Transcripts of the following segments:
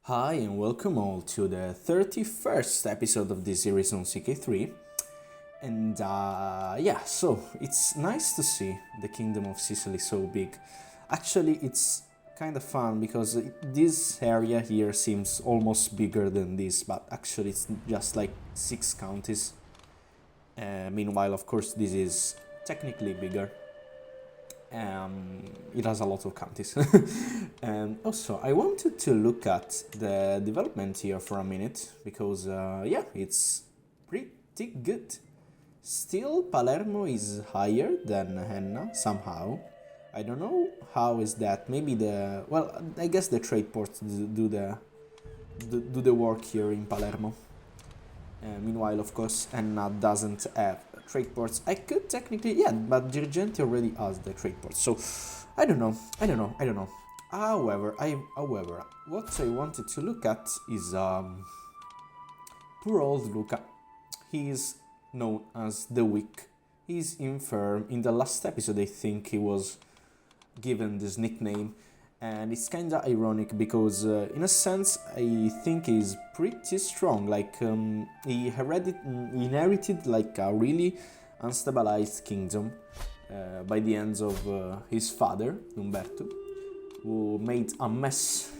Hi and welcome all to the 31st episode of this series on CK3. And so it's nice to see the Kingdom of Sicily so big. Actually, it's kind of fun because this area here seems almost bigger than this, but actually it's just like 6 counties. Meanwhile, of course, this is technically bigger. It has a lot of counties. And also, I wanted to look at the development here for a minute because, it's pretty good. Still, Palermo is higher than Henna somehow. I don't know how is that. Maybe I guess the trade ports do the work here in Palermo. Meanwhile, of course, Henna doesn't have trade ports. I could technically, but Girgenti already has the trade ports. So, I don't know. However, what I wanted to look at is poor old Luca. He is known as the Weak. He's infirm. In the last episode, I think he was given this nickname. And it's kinda ironic because, in a sense, I think he's pretty strong. Like, he inherited like a really unstabilized kingdom by the hands of his father, Umberto, who made a mess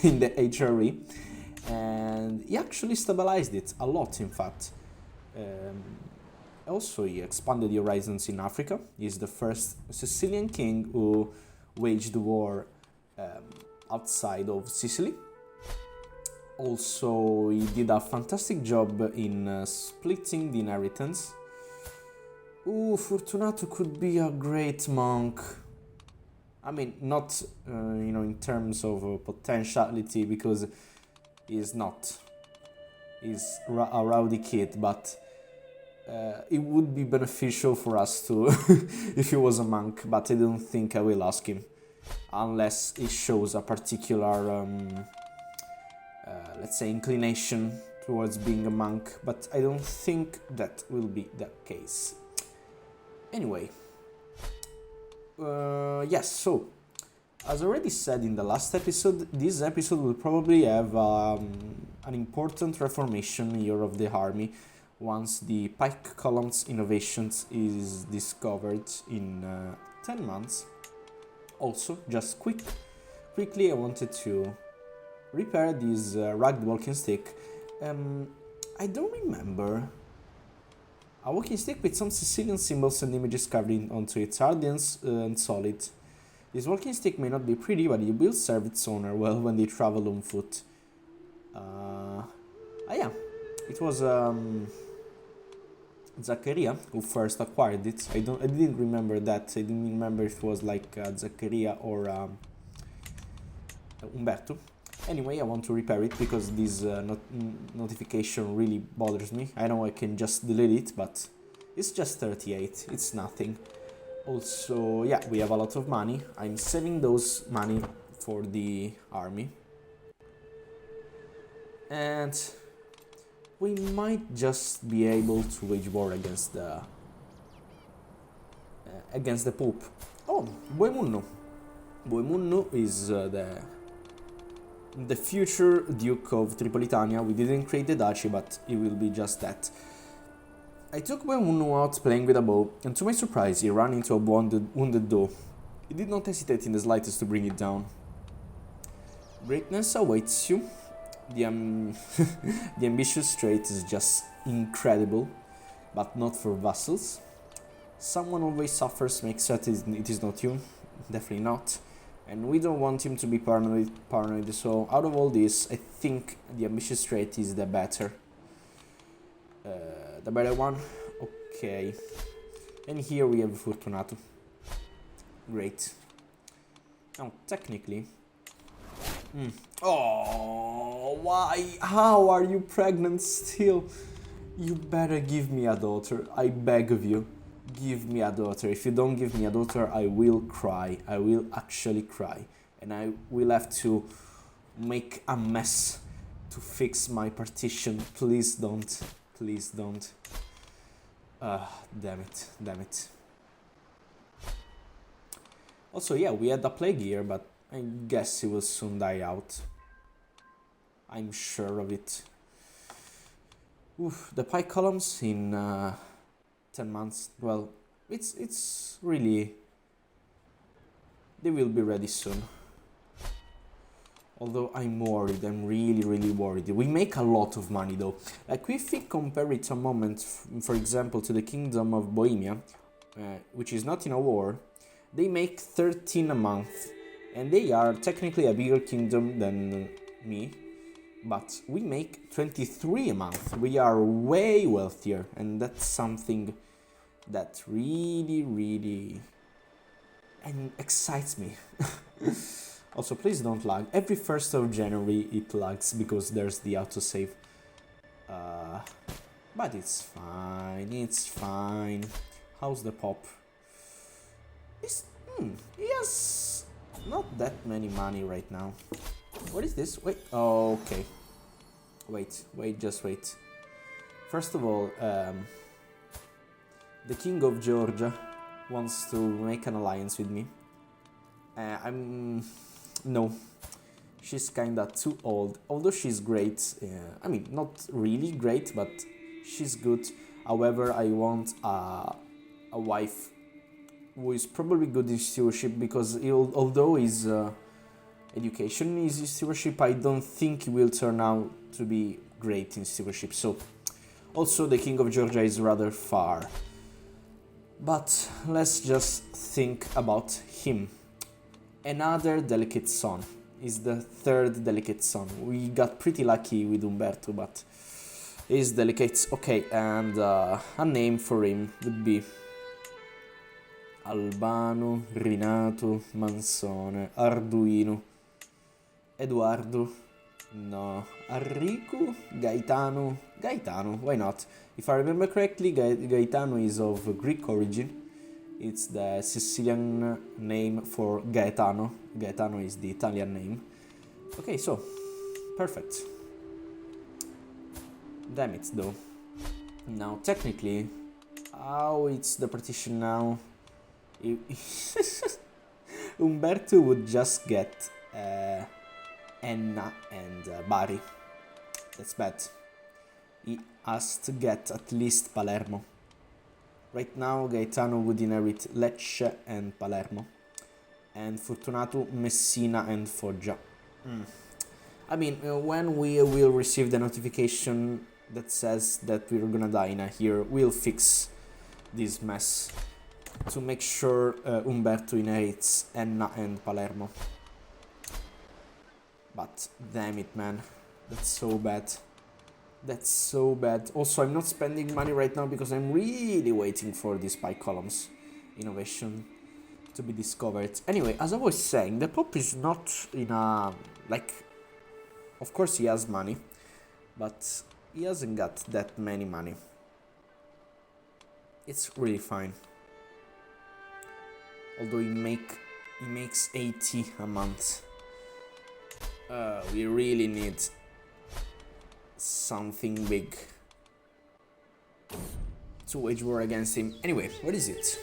in the HRE. And he actually stabilized it a lot, in fact. Also, he expanded the horizons in Africa. He's the first Sicilian king who waged war outside of Sicily. Also, he did a fantastic job in splitting the inheritance. Fortunato could be a great monk. I mean, not in terms of potentiality, because he's not. He's a rowdy kid, but it would be beneficial for us to if he was a monk. But I don't think I will ask him. Unless it shows a particular, let's say, inclination towards being a monk, but I don't think that will be the case. Anyway, so, as already said in the last episode, this episode will probably have an important reformation year of the army once the pike columns innovations is discovered in 10 months. Also, just quickly, I wanted to repair this rugged walking stick. I don't remember. A walking stick with some Sicilian symbols and images carved onto it, hard and solid. This walking stick may not be pretty, but it will serve its owner well when they travel on foot. It was Zaccaria who first acquired it. I didn't remember that. I didn't remember if it was like Zaccaria or Umberto. Anyway, I want to repair it because this notification really bothers me. I know I can just delete it, but it's just 38. It's nothing. Also, we have a lot of money. I'm saving those money for the army. And we might just be able to wage war against the Pope. Oh, Boemunno. Boemunno is the future Duke of Tripolitania. We didn't create the duchy, but it will be just that. I took Boemunno out playing with a bow, and to my surprise, he ran into a wounded doe. He did not hesitate in the slightest to bring it down. Greatness awaits you. The ambitious trait is just incredible, but not for vassals. Someone always suffers, makes certain it is not you, definitely not, and we don't want him to be paranoid. So out of all this, I think the ambitious trait is the better one. Okay, and here we have Fortunato. Great. Now, technically. Oh, why? How are you pregnant still? You better give me a daughter. I beg of you. Give me a daughter. If you don't give me a daughter, I will cry. I will actually cry. And I will have to make a mess to fix my partition. Please don't. Please don't. Damn it. Also, we had a plague here, but I guess it will soon die out. I'm sure of it. Oof, the pike columns in 10 months, well, it's really... They will be ready soon. Although I'm worried, I'm really worried. We make a lot of money though. Like if we compare it a moment, for example, to the Kingdom of Bohemia, which is not in a war, they make 13 a month. And they are technically a bigger kingdom than me. But we make 23 a month. We are way wealthier. And that's something that really and excites me. Also, please don't lag. Every 1st of January it lags because there's the autosave. But it's fine. How's the pop? He has not that many money right now. What is this? Wait, oh, okay. Just wait. First of all, the King of Georgia wants to make an alliance with me. No, she's kinda too old, although she's great. I mean, not really great, but she's good. However, I want a wife who is probably good in stewardship, because although his education is in stewardship, I don't think he will turn out to be great in stewardship. So, also the King of Georgia is rather far. But let's just think about him. Another delicate son is the 3rd delicate son. We got pretty lucky with Umberto, but he's delicate. Okay, and a name for him would be Albano, Rinato, Mansone, Arduino, Eduardo, no, Enrico, Gaetano, why not? If I remember correctly, Gaetano is of Greek origin. It's the Sicilian name for Gaetano. Gaetano is the Italian name. Okay, so, perfect. Damn it, though. Now, technically, how it's the partition now? Umberto would just get Enna and Bari. That's bad. He has to get at least Palermo. Right now, Gaetano would inherit Lecce and Palermo, and Fortunato, Messina and Foggia. I mean, when we will receive the notification that says that we're gonna die in a year, we'll fix this mess to make sure Umberto inherits Enna and Palermo. But damn it, man, that's so bad. That's so bad. Also, I'm not spending money right now because I'm really waiting for this pike columns innovation to be discovered. Anyway, as I was saying, the Pope is not in a... like... Of course he has money, but he hasn't got that many money. It's really fine. Although he makes 80 a month. We really need something big to wage war against him. Anyway, what is it?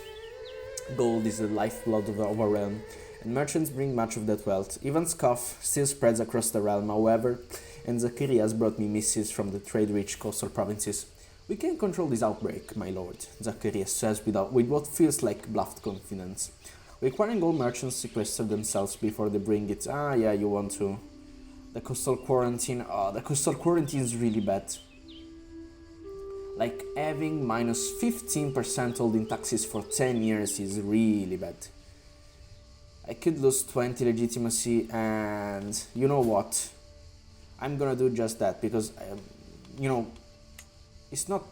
Gold is the lifeblood of our realm, and merchants bring much of that wealth. Even scoff still spreads across the realm, however, and Zacharias brought me missives from the trade-rich coastal provinces. We can control this outbreak, my lord, Zacharias says with what feels like bluffed confidence. Requiring all merchants sequester themselves before they bring it. Ah, yeah, you want to... The coastal quarantine. Oh, the coastal quarantine is really bad. Like, having minus 15% holding taxes for 10 years is really bad. I could lose 20 legitimacy, and you know what? I'm gonna do just that, because, you know, it's not...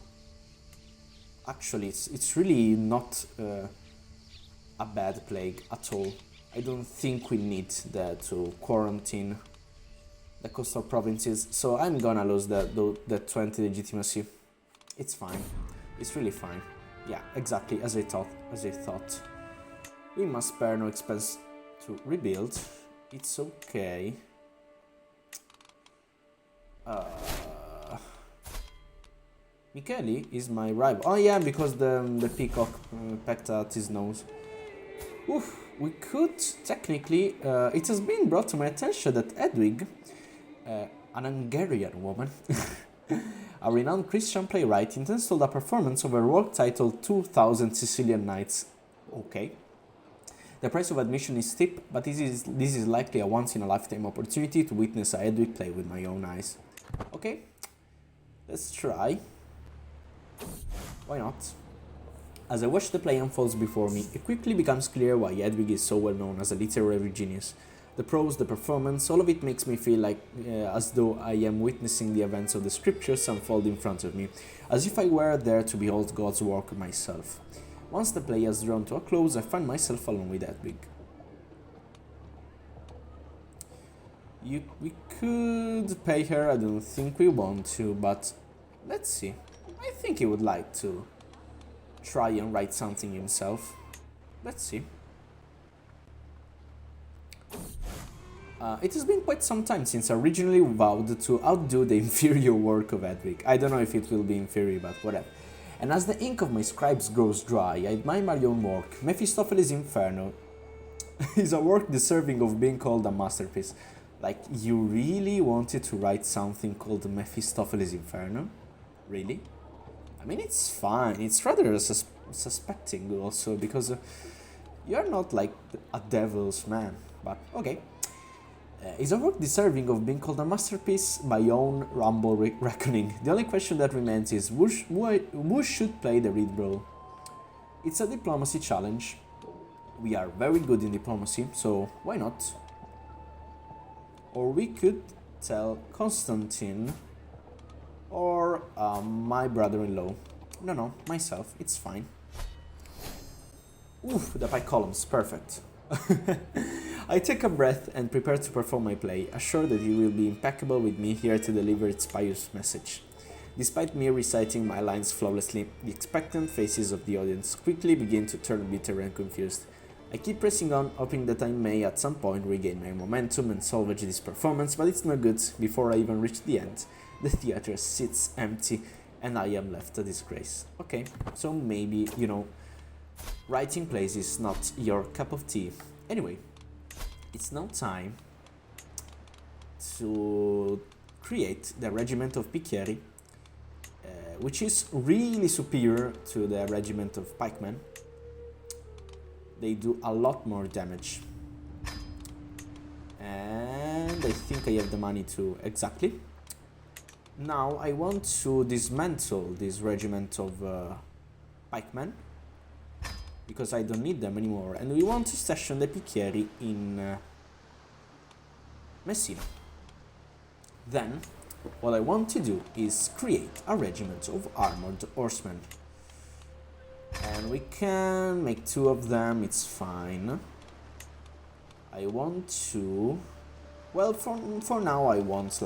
Actually, it's really not a bad plague at all. I don't think we need to quarantine the coastal provinces, so I'm gonna lose the 20 legitimacy. It's fine. It's really fine. Yeah, exactly as I thought. We must spare no expense to rebuild. It's okay. Michele is my rival. Oh yeah, because the peacock pecked at his nose. Oof, we could technically... it has been brought to my attention that Edwig An Hungarian woman, a renowned Christian playwright, intends to hold a performance of her work titled 2000 Sicilian Nights. Okay. The price of admission is steep, but this is likely a once-in-a-lifetime opportunity to witness a Hedwig play with my own eyes. Okay, let's try. Why not? As I watch the play unfolds before me, it quickly becomes clear why Hedwig is so well known as a literary genius. The prose, the performance, all of it makes me feel like as though I am witnessing the events of the scriptures unfold in front of me, as if I were there to behold God's work myself. Once the play has drawn to a close, I find myself alone with Hedwig. We could pay her, I don't think we want to, but let's see. I think he would like to try and write something himself. Let's see. It has been quite some time since I originally vowed to outdo the inferior work of Hedwig. I don't know if it will be inferior, but whatever. And as the ink of my scribes grows dry, I admire my own work. Mephistopheles' Inferno is a work deserving of being called a masterpiece. Like, you really wanted to write something called Mephistopheles' Inferno? Really? I mean, it's fine. It's rather suspecting also, because you're not like a devil's man. But, okay. Is a work deserving of being called a masterpiece? By own humble reckoning. The only question that remains is who should play the lead role? It's a diplomacy challenge. We are very good in diplomacy, so why not? Or we could tell Constantine or my brother-in-law. No, myself. It's fine. Oof, the pie columns, perfect. I take a breath and prepare to perform my play, assured that it will be impeccable with me here to deliver its pious message. Despite me reciting my lines flawlessly, the expectant faces of the audience quickly begin to turn bitter and confused. I keep pressing on, hoping that I may at some point regain my momentum and salvage this performance, but it's no good. Before I even reach the end, the theater sits empty and I am left a disgrace. Okay, so maybe, writing plays is not your cup of tea. Anyway, it's now time to create the regiment of Picchieri, which is really superior to the regiment of pikemen. They do a lot more damage. And I think I have the money to... Exactly. Now I want to dismantle this regiment of pikemen, because I don't need them anymore, and we want to station the Picchieri in Messina. Then, what I want to do is create a regiment of armored horsemen. And we can make 2 of them, it's fine. I want to... Well, for now I won't,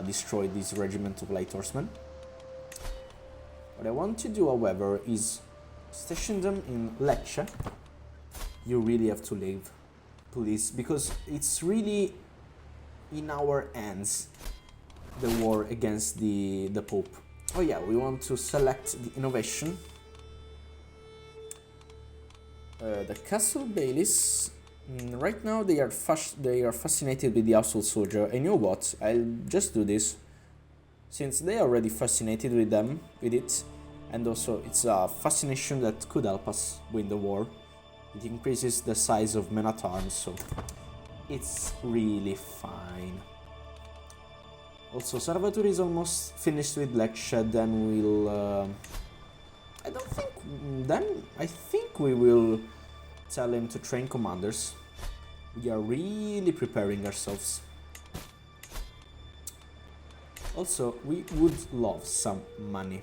destroy this regiment of light horsemen. What I want to do, however, is station them in Lecce. You really have to leave, please, because it's really in our hands, the war against the Pope. Oh yeah, we want to select the innovation. The castle bailies. Right now they are fascinated with the household soldier. And you know what? I'll just do this, since they are already fascinated with it. And also, it's a fascination that could help us win the war. It increases the size of men-at-arms, so it's really fine. Also, Salvatore is almost finished with Lecce, then we'll... I think we will tell him to train commanders. We are really preparing ourselves. Also, we would love some money.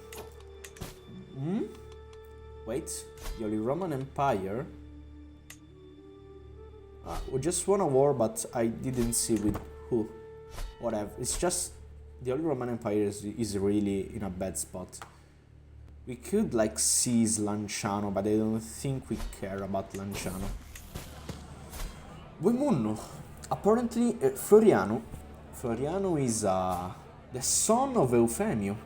Wait, the Holy Roman Empire. We just won a war, but I didn't see with who. Whatever. It's just the Holy Roman Empire is really in a bad spot. We could seize Lanciano, but I don't think we care about Lanciano. Boemunno. Apparently, Floriano. Floriano is the son of Eufemio.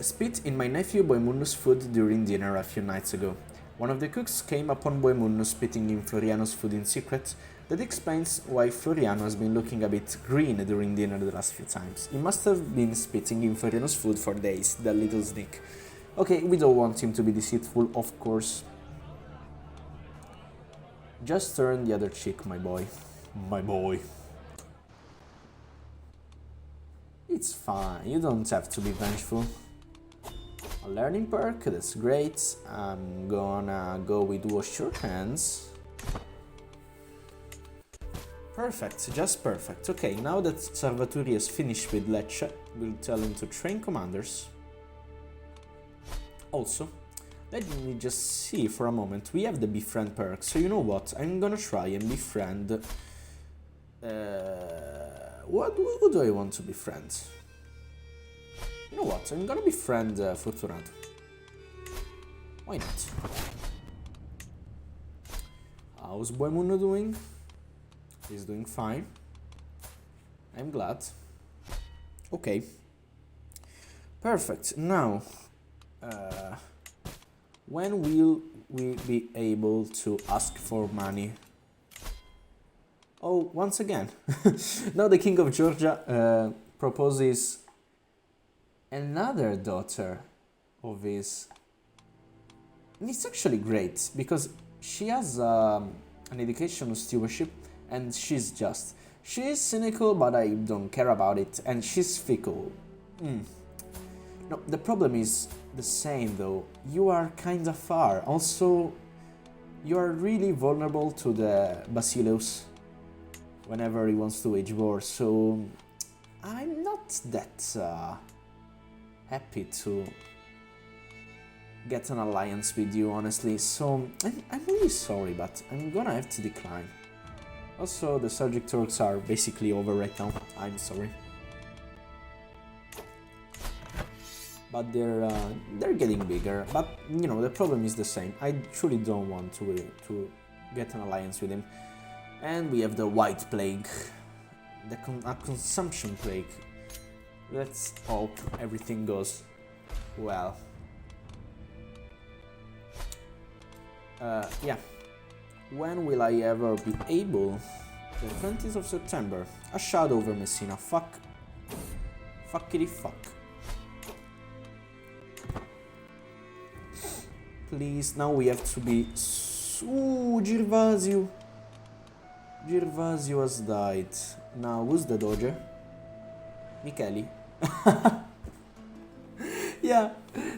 Spit in my nephew Boemunno's food during dinner a few nights ago. One of the cooks came upon Boemunno spitting in Floriano's food in secret, That explains why Floriano has been looking a bit green during dinner the last few times. He must have been spitting in Floriano's food for days, that little sneak. Okay, we don't want him to be deceitful, of course. Just turn the other cheek, my boy. My boy. It's fine, you don't have to be vengeful. A learning perk, that's great. I'm gonna go with wash your hands. Perfect, just perfect. Okay, now that Salvatore has finished with Lecce, we'll tell him to train commanders. Also, let me just see for a moment. We have the befriend perk, so you know what? I'm gonna try and befriend... Who do I want to befriend? You know what? I'm gonna befriend Fortunato. Why not? How's Boemuno doing? He's doing fine. I'm glad. Okay. Perfect. Now, when will we be able to ask for money? Oh, once again. Now the King of Georgia proposes another daughter of his. And it's actually great, because she has an education of stewardship, and she's just. She's cynical, but I don't care about it, and she's fickle. No, the problem is the same though. You are kinda far. Also, you are really vulnerable to the Basileus whenever he wants to wage war, so I'm not that happy to get an alliance with you, honestly, so I'm really sorry, but I'm gonna have to decline. Also, the Seljuk Turks are basically over right now, I'm sorry. But they're getting bigger, but you know, the problem is the same. I truly don't want to get an alliance with him. And we have the White Plague, a consumption plague. Let's hope everything goes well. Yeah. When will I ever be able? The 20th of September. A shadow over Messina. Fuck. Fuckity fuck. Please, now we have to be... Ooh, Gervasio. Gervasio has died. Now, who's the Doge? Michele. Yeah,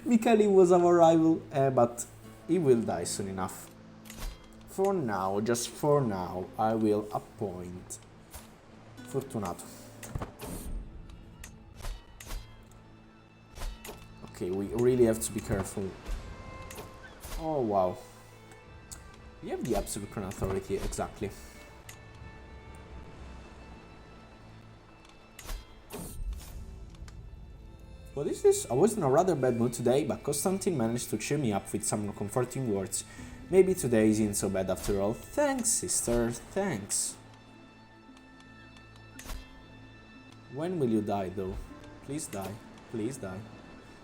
Michele was our rival, but he will die soon enough. For now, just for now, I will appoint Fortunato. Okay, we really have to be careful. Oh, wow. We have the absolute crown authority, exactly. What is this? I was in a rather bad mood today, but Constantine managed to cheer me up with some comforting words. Maybe today isn't so bad after all. Thanks, sister, thanks. When will you die, though? Please die, please die.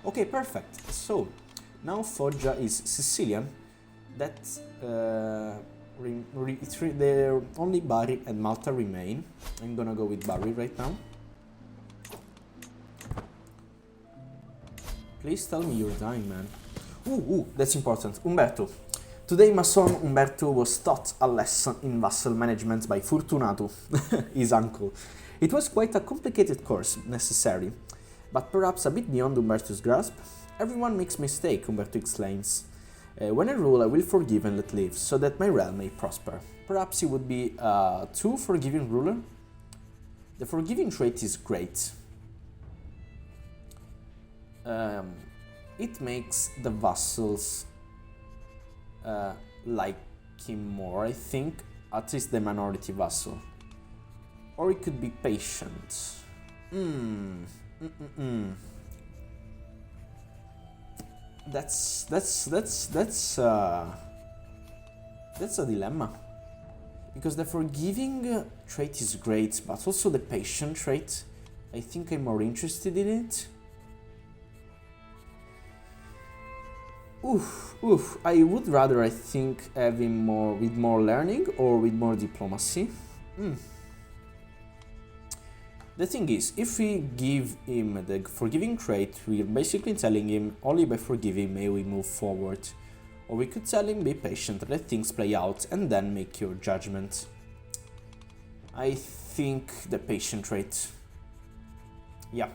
Okay, perfect. So, now Foggia is Sicilian. That only Bari and Malta remain. I'm gonna go with Bari right now. Please tell me you're dying, man. Ooh, that's important. Umberto. Today my son Umberto was taught a lesson in vassal management by Fortunato, his uncle. It was quite a complicated course, necessary, but perhaps a bit beyond Umberto's grasp. Everyone makes mistakes, Umberto exclaims. When I rule, I will forgive and let live, so that my realm may prosper. Perhaps he would be a too forgiving ruler? The forgiving trait is great. It makes the vassals like him more, I think, at least the minority vassal. Or it could be patient. That's a dilemma, because the forgiving trait is great, but also the patient trait, I think I'm more interested in it. I would rather, I think, have him more with more learning or with more diplomacy. The thing is, if we give him the forgiving trait, we're basically telling him only by forgiving may we move forward. Or we could tell him be patient, let things play out, and then make your judgment. I think the patient trait. Yeah.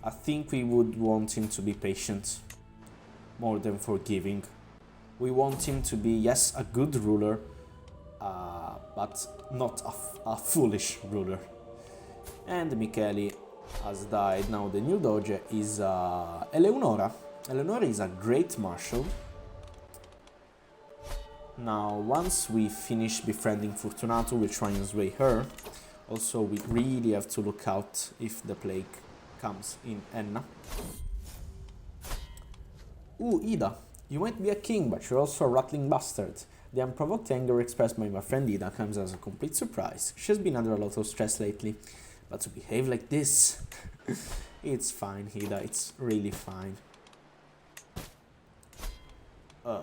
I think we would want him to be patient more than forgiving. We want him to be, yes, a good ruler, but not a foolish ruler. And Michele has died. Now the new doge is Eleonora. Eleonora is a great marshal. Now, once we finish befriending Fortunato, we'll try and sway her. Also, we really have to look out if the plague comes in Enna. Ooh, Ida, you might be a king, but you're also a rattling bastard. The unprovoked anger expressed by my friend Ida comes as a complete surprise. She has been under a lot of stress lately, but to behave like this... It's fine, Ida, it's really fine. I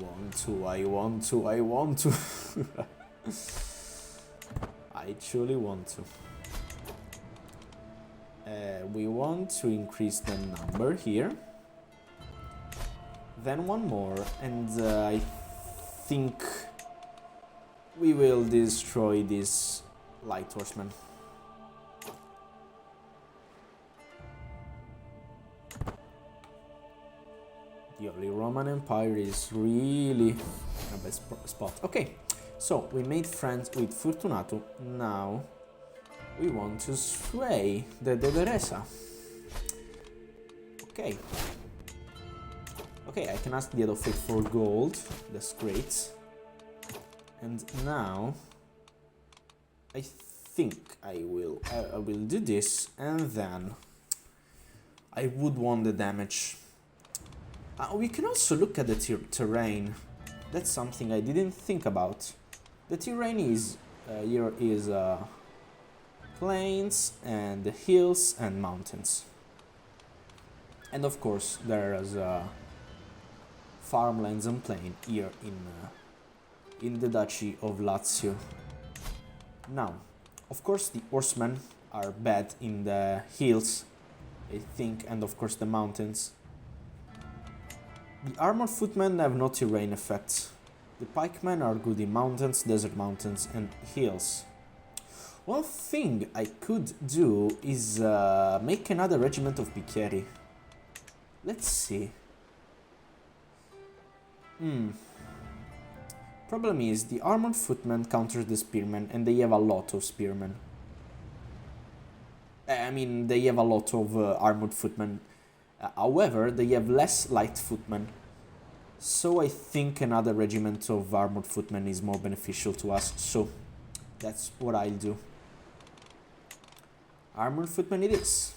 want to. I truly want to. We want to increase the number here. Then one more, and I think we will destroy this light horseman. The Holy Roman Empire is really a bad spot. Okay, so we made friends with Fortunato. Now we want to sway the Doderesa. Okay. Okay, I can ask the Fate for gold. That's great. And now I think I will do this, and then I would want the damage. We can also look at the terrain. That's something I didn't think about. The terrain is here is plains and hills and mountains, and of course there is farmlands and plain here in the Duchy of Lazio. Now, of course, the horsemen are bad in the hills, I think, and of course the mountains. The armored footmen have no terrain effects. The pikemen are good in mountains, desert mountains, and hills. One thing I could do is make another regiment of bicchieri. Let's see. Problem is, the armored footmen counter the spearmen, and they have a lot of spearmen. I mean, they have a lot of armored footmen. However, they have less light footmen. So I think another regiment of armored footmen is more beneficial to us. So that's what I'll do. Armored footmen it is.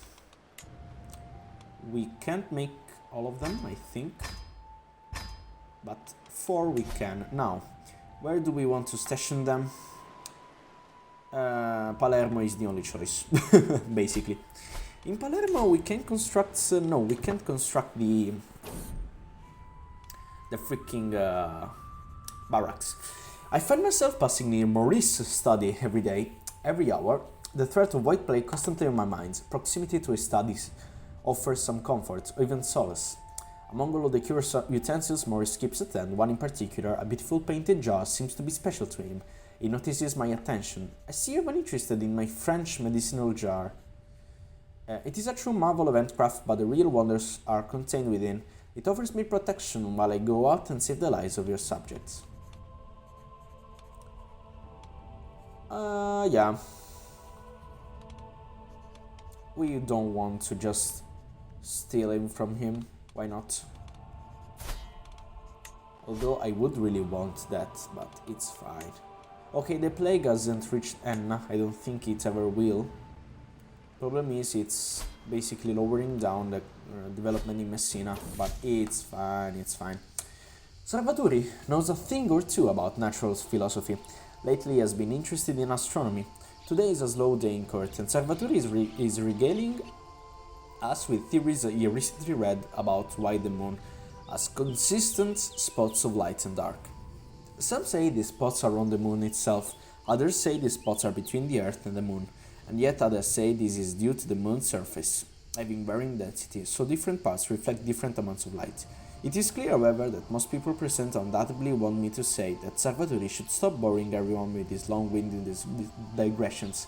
We can't make all of them, I think. But 4 we can. Now, where do we want to station them? Palermo is the only choice, basically. In Palermo we can construct... no, we can't construct the freaking barracks. I find myself passing near Maurice's study every day, every hour. The threat of white plague constantly on my mind. Proximity to his studies offers some comfort, or even solace. Among all of the curious utensils Maurice keeps at hand, one in particular, a beautiful painted jar, seems to be special to him. He notices my attention. I see you're interested in my French medicinal jar. It is a true marvel of handcraft, but the real wonders are contained within. It offers me protection while I go out and save the lives of your subjects. Yeah. We don't want to just steal him from him. Why not? Although I would really want that, but it's fine. Okay, the plague hasn't reached Enna. I don't think it ever will. Problem is, it's basically lowering down the development in Messina, but it's fine, it's fine. Salvatore knows a thing or two about natural philosophy. Lately he has been interested in astronomy. Today is a slow day in court, and Salvatore is regaling us with theories he recently read about why the moon as consistent spots of light and dark. Some say these spots are on the moon itself, others say these spots are between the Earth and the moon, and yet others say this is due to the moon's surface having varying density, so different parts reflect different amounts of light. It is clear, however, that most people present undoubtedly want me to say that Salvatore should stop boring everyone with his long-winded digressions.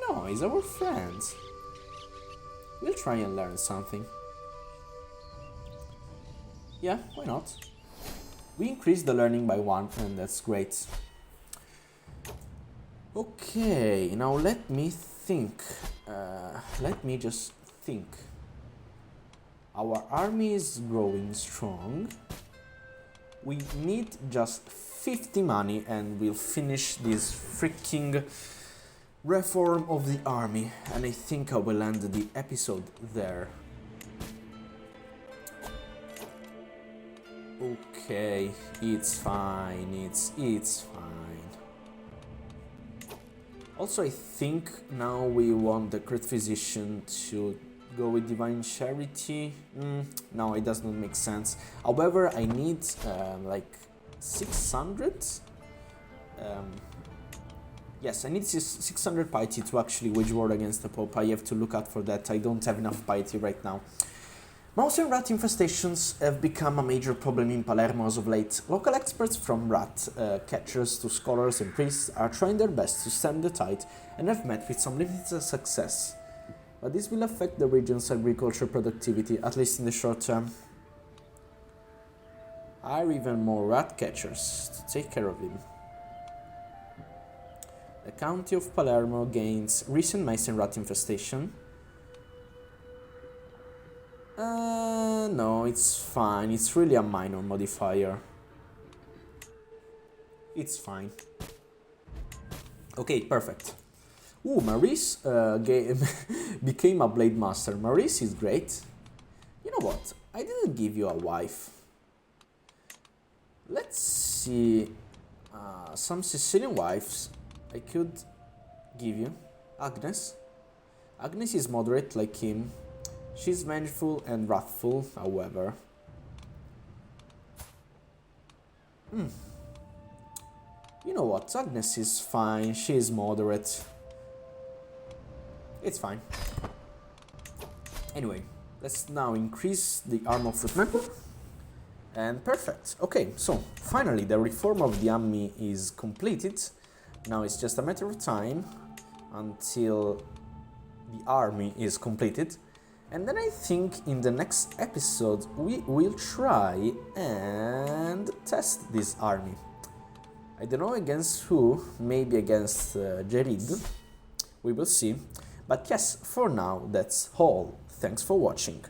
No, he's our friend. We'll try and learn something. Yeah, why not? We increased the learning by 1, and that's great. Okay, now let me think. Let me just think. Our army is growing strong. We need just 50 money and we'll finish this freaking reform of the army. And I think I will end the episode there. Okay, it's fine, it's fine. Also, I think now we want the Great Physician to go with Divine Charity. No, it does not make sense. However, I need like 600. Yes, I need 600 piety to actually wage war against the Pope. I have to look out for that. I don't have enough piety right now. Mouse and rat infestations have become a major problem in Palermo as of late. Local experts from rat catchers to scholars and priests are trying their best to stem the tide and have met with some limited success. But this will affect the region's agricultural productivity, at least in the short term. Hire even more rat catchers to take care of him. The county of Palermo gains recent mice and rat infestation. No, it's fine. It's really a minor modifier. It's fine. Okay, perfect. Ooh, Maurice became a blade master. Maurice is great. You know what? I didn't give you a wife. Let's see. Some Sicilian wives I could give you. Agnes. Agnes is moderate like him. She's vengeful and wrathful, however. You know what? Agnes is fine. She is moderate. It's fine. Anyway, let's now increase the arm of recruitment. And perfect. Okay, so finally the reform of the army is completed. Now it's just a matter of time until the army is completed. And then I think in the next episode we will try and test this army. I don't know against who, maybe against Jared. We will see. But yes, for now that's all. Thanks for watching.